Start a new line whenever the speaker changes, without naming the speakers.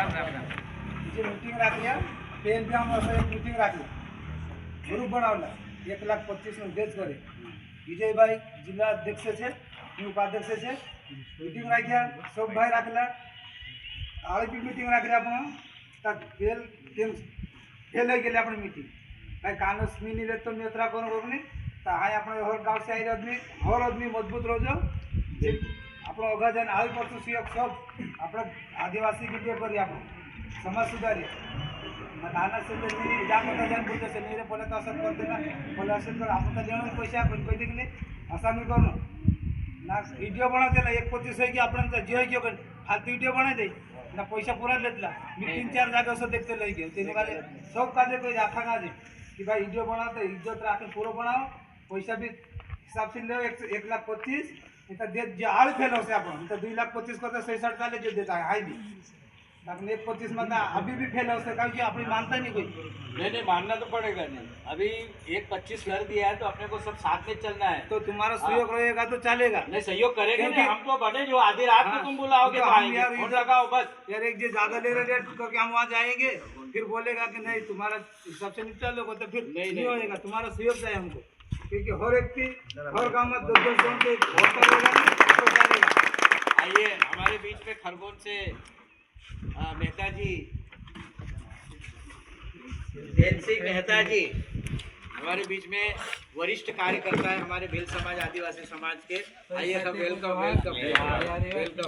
Meeting राखल्या PNP एक meeting राखली group बनावला 1,25,000 डेज करे विजयभाई जिला अध्यक्ष है उपाध्यक्ष है मीटिंग राख्या सब भाई राखला आळी भी मीटिंग राखली आपण तक फेल केम फेल हो गेले आपण मीटिंग काय कानस मी निले तो नेत्रा कोण कोणी तर हाय आपण हर गाव से आई आदमी मजबूत रोजो આપણો અગાજન આવી પડતું સિયોગ સબ આપણે આદિવાસી કે लिए કરી આપણો સમાજ સુધારી નાના से जा मोठा जन बोलते से मेरे पहले तो असर करते ना पहले असर कर आपण तो लेणं पैसा आपण कोई देख ले असा मी करू ना वीडियो बनाते ना 1,25 है कि आपण जे है कि फालतू वीडियो बना दे ना पैसा पूरा लेतला मी 3-4 जागा से देखते लई गए तेने वाले सब काजे कोई आखा ना दे कि भाई वीडियो बनाते इज्जत राखे पूरा बनाओ पैसा भी हिसाब से ले 1,25,000 इतना दे जो आल फेल हो से अपन तो 2,25,000 को तो 67 का ले जो देता है हाई भी लेकिन 1,25,000 में ना अभी भी फेल हो से क्योंकि अपनी मानता नहीं कोई
नहीं मानना तो पड़ेगा नहीं अभी 1,25,000 कर दिया है तो अपने को सब साथ में चलना है
तो तुम्हारा सहयोग रहेगा तो चलेगा
नहीं सहयोग करेंगे नहीं हम तो बने जो आधी रात में तुम बुलाओगे तो आएंगे फोन लगाओ बस
यार एक जो ज्यादा ले रहे रेट करके हम वहाँ जाएंगे फिर बोलेगा कि नहीं तुम्हारा हिसाब से नहीं चलोगे तो फिर नहीं होएगा तुम्हारा सहयोग चाहिए हमको क्योंकि हर व्यक्ति हर गांव में 10-10 जन के वोट करेगा तो चलेगा।
आइए हमारे बीच में खरगोन से मेहता जी जैन सिंह मेहता जी हमारे बीच में वरिष्ठ कार्यकर्ता है हमारे भील समाज आदिवासी समाज के। आइए सब वेलकम वेलकम वेलकम।